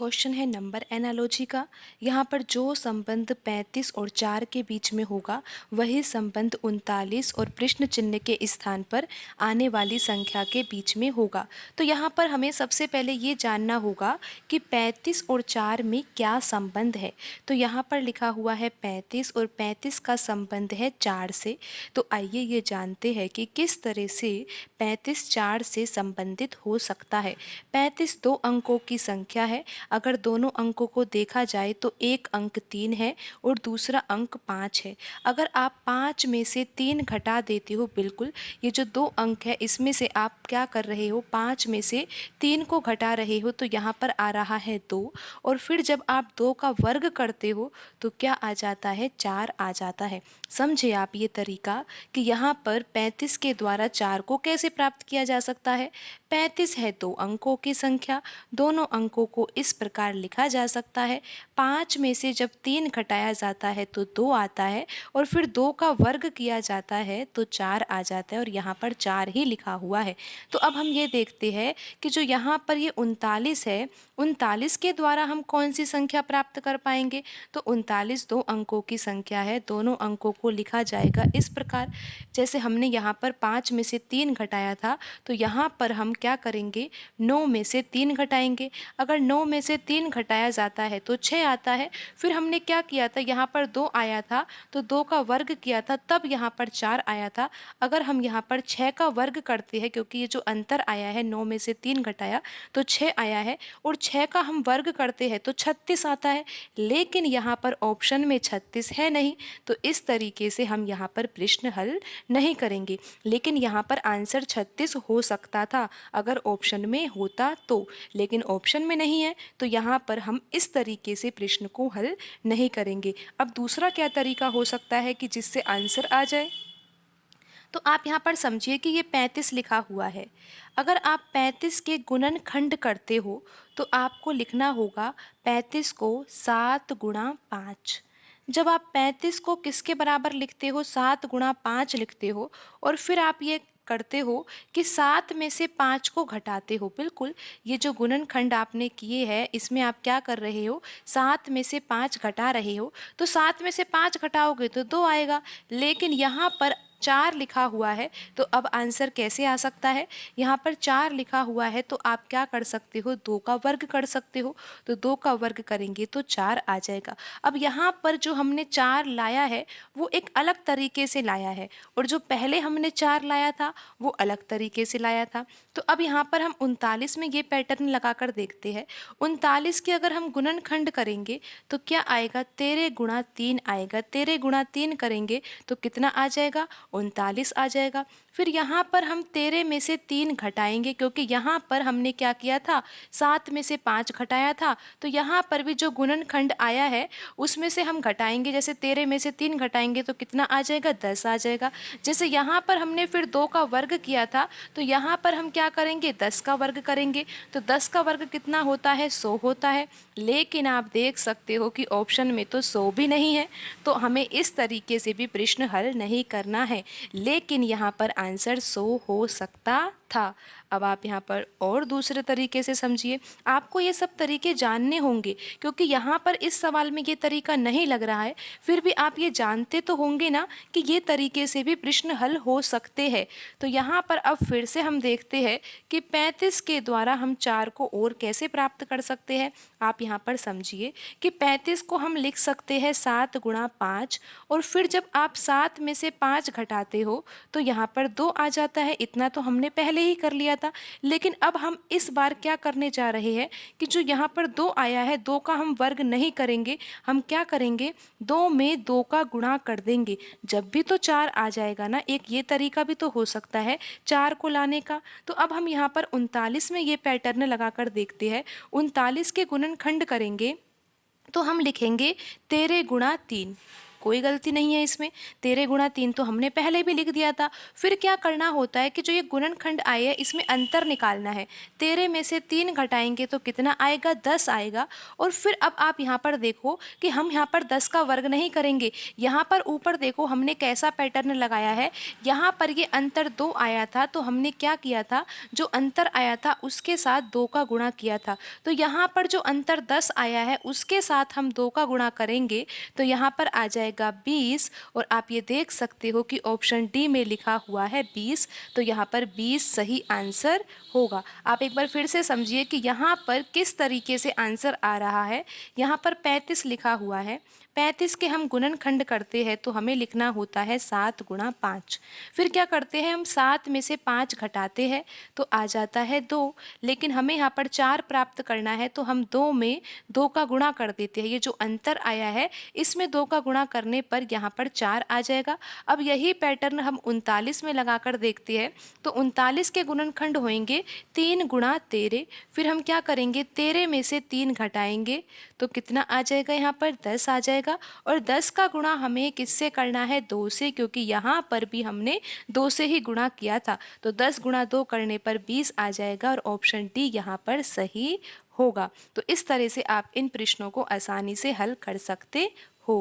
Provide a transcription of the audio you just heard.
Question है number analogy का। यहाँ पर जो संबंध 35 और 4 के बीच में होगा वही संबंध 39 और प्रश्न चिन्ह के स्थान पर आने वाली संख्या के बीच में होगा। तो यहाँ पर हमें सबसे पहले ये जानना होगा कि 35 और 4 में क्या संबंध है। तो यहाँ पर लिखा हुआ है 35 और 35 का संबंध है 4 से। तो आइए ये जानते हैं कि किस तरह से 35 4 से संबंधित हो सकता है। 35 दो अंकों की संख्या है। अगर दोनों अंकों को देखा जाए तो एक अंक 3 है और दूसरा अंक 5 है। अगर आप 5 में से 3 घटा देते हो, बिल्कुल ये जो दो अंक है इसमें से आप क्या कर रहे हो, 5 में से 3 को घटा रहे हो, तो यहाँ पर आ रहा है 2। और फिर जब आप 2 का वर्ग करते हो तो क्या आ जाता है, 4 आ जाता है। समझे आप ये तरीका कि यहाँ पर 35 के द्वारा 4 को कैसे प्राप्त किया जा सकता है। 35 है दो अंकों की संख्या, दोनों अंकों को इस प्रकार लिखा जा सकता है। 5 में से जब 3 घटाया जाता है तो 2 आता है और फिर 2 का वर्ग किया जाता है तो 4 आ जाता है और यहाँ पर 4 ही लिखा हुआ है। तो अब हम ये देखते हैं कि जो यहाँ पर ये 39 है, 39 के द्वारा हम कौन सी संख्या प्राप्त कर पाएंगे। तो 39 दो अंकों की संख्या है, दोनों अंकों को लिखा जाएगा इस प्रकार। जैसे हमने यहाँ पर 5 में से 3 घटाया था तो यहाँ पर हम क्या करेंगे, 9 में से 3 घटाएंगे। अगर 9 में से 3 घटाया जाता है तो 6 आता है। फिर हमने क्या किया था, यहाँ पर 2 आया था तो 2 का वर्ग किया था, तब यहाँ पर 4 आया था। अगर हम यहाँ पर 6 का वर्ग करते हैं, क्योंकि ये जो अंतर आया है 9 में से 3 घटाया तो 6 आया है, और 6 का हम वर्ग करते हैं तो 36 आता है। लेकिन यहाँ पर ऑप्शन में 36 है नहीं, तो इस तरीके से हम यहाँ पर प्रश्न हल नहीं करेंगे। लेकिन यहाँ पर आंसर 36 हो सकता था अगर ऑप्शन में होता तो, लेकिन ऑप्शन में नहीं है तो यहाँ पर हम इस तरीके से प्रश्न को हल नहीं करेंगे। अब दूसरा क्या तरीका हो सकता है कि जिससे आंसर आ जाए। तो आप यहाँ पर समझिए कि ये 35 लिखा हुआ है। अगर आप 35 के गुणनखंड करते हो तो आपको लिखना होगा 35 को 7 गुणा 5। जब आप 35 को किसके बराबर लिखते हो, 7 गुणा 5 लिखते हो, और फिर आप ये करते हो कि 7 में से 5 को घटाते हो। बिल्कुल ये जो गुणनखंड आपने किए हैं इसमें आप क्या कर रहे हो, 7 में से 5 घटा रहे हो। तो 7 में से 5 घटाओगे तो 2 आएगा, लेकिन यहाँ पर 4 लिखा हुआ है। तो अब आंसर कैसे आ सकता है, यहाँ पर 4 लिखा हुआ है तो आप क्या कर सकते हो, 2 का वर्ग कर सकते हो। तो 2 का वर्ग करेंगे तो 4 आ जाएगा। अब यहाँ पर जो हमने 4 लाया है वो एक अलग तरीके से लाया है, और जो पहले हमने 4 लाया था वो अलग तरीके से लाया था। तो अब यहाँ पर हम 39 में ये पैटर्न लगाकर देखते हैं। 39 के अगर हम गुणनखंड करेंगे तो क्या आएगा, 13 गुणा 3 आएगा। 13 गुणा 3 करेंगे तो कितना आ जाएगा, 39 आ जाएगा। फिर यहाँ पर हम 13 में से 3 घटाएंगे, क्योंकि यहाँ पर हमने क्या किया था, 7 में से 5 घटाया था। तो यहाँ पर भी जो गुणनखंड आया है उसमें से हम घटाएंगे। जैसे 13 में से 3 घटाएंगे तो कितना आ जाएगा, 10 आ जाएगा। जैसे यहाँ पर हमने फिर 2 का वर्ग किया था तो यहाँ पर हम क्या करेंगे, 10 का वर्ग करेंगे। तो 10 का वर्ग कितना होता है, 100 होता है। लेकिन आप देख सकते हो कि ऑप्शन में तो 100 भी नहीं है, तो हमें इस तरीके से भी प्रश्न हल नहीं करना है। लेकिन यहाँ पर आंसर 100 हो सकता था। अब आप यहाँ पर और दूसरे तरीके से समझिए। आपको ये सब तरीके जानने होंगे, क्योंकि यहाँ पर इस सवाल में ये तरीका नहीं लग रहा है, फिर भी आप ये जानते तो होंगे ना कि ये तरीके से भी प्रश्न हल हो सकते हैं। तो यहाँ पर अब फिर से हम देखते हैं कि 35 के द्वारा हम 4 को और कैसे प्राप्त कर सकते हैं। आप यहाँ पर समझिए कि 35 को हम लिख सकते हैं 7 गुणा 5, और फिर जब आप 7 में से 5 घटाते हो तो यहाँ पर 2 आ जाता है। इतना तो हमने पहले ही कर लिया था, लेकिन अब हम इस बार क्या करने जा रहे हैं कि जो यहाँ पर 2 आया है, 2 का हम वर्ग नहीं करेंगे, हम क्या करेंगे, 2 में 2 का गुणा कर देंगे। जब भी तो 4 आ जाएगा ना, एक ये तरीका भी तो हो सकता है 4 को लाने का। तो अब हम यहाँ पर 39 में ये पैटर्न लगाकर देखते हैं। 39 के गुणनखंड करेंगे तो हम लिखेंगे 13 गुणा 3। कोई गलती नहीं है इसमें। 13 गुणा 3 तो हमने पहले भी लिख दिया था। फिर क्या करना होता है कि जो ये गुणनखंड आए है इसमें अंतर निकालना है। 13 में से 3 घटाएंगे तो कितना आएगा, 10 आएगा। और फिर अब आप यहाँ पर देखो कि हम यहाँ पर 10 का वर्ग नहीं करेंगे। यहाँ पर ऊपर देखो हमने कैसा पैटर्न लगाया है। यहाँ पर ये अंतर 2 आया था तो हमने क्या किया था, जो अंतर आया था उसके साथ 2 का गुणा किया था। तो यहाँ पर जो अंतर 10 आया है उसके साथ हम 2 का गुणा करेंगे तो यहाँ पर आ जाएगा 20। और आप ये देख सकते हो कि ऑप्शन डी में लिखा हुआ है 20, तो यहाँ पर 20 सही आंसर होगा। आप एक बार फिर से समझिए कि यहाँ पर किस तरीके से आंसर आ रहा है। यहाँ पर 35 लिखा हुआ है, 35 के हम गुणनखंड करते हैं तो हमें लिखना होता है 7 गुणा 5। फिर क्या करते हैं हम, 7 में से 5 घटाते हैं तो आ जाता है 2। लेकिन हमें यहाँ पर 4 प्राप्त करना है तो हम 2 में 2 का गुणा कर देते हैं। ये जो अंतर आया है इसमें 2 का गुणा करने पर यहाँ पर 4 आ जाएगा। अब यही पैटर्न हम 39 में लगाकर देखते हैं तो 39 के गुणनखंड होंगे 3 गुणा 13। फिर हम क्या करेंगे, 13 में से 3 घटाएंगे तो कितना आ जाएगा, यहाँ पर 10 आ जाएगा। और 10 का गुणा हमें किससे करना है, 2 से, क्योंकि यहाँ पर भी हमने 2 से ही गुणा किया था। तो 10 गुणा 2 करने पर 20 आ जाएगा और ऑप्शन डी यहाँ पर सही होगा। तो इस तरह से आप इन प्रश्नों को आसानी से हल कर सकते हो।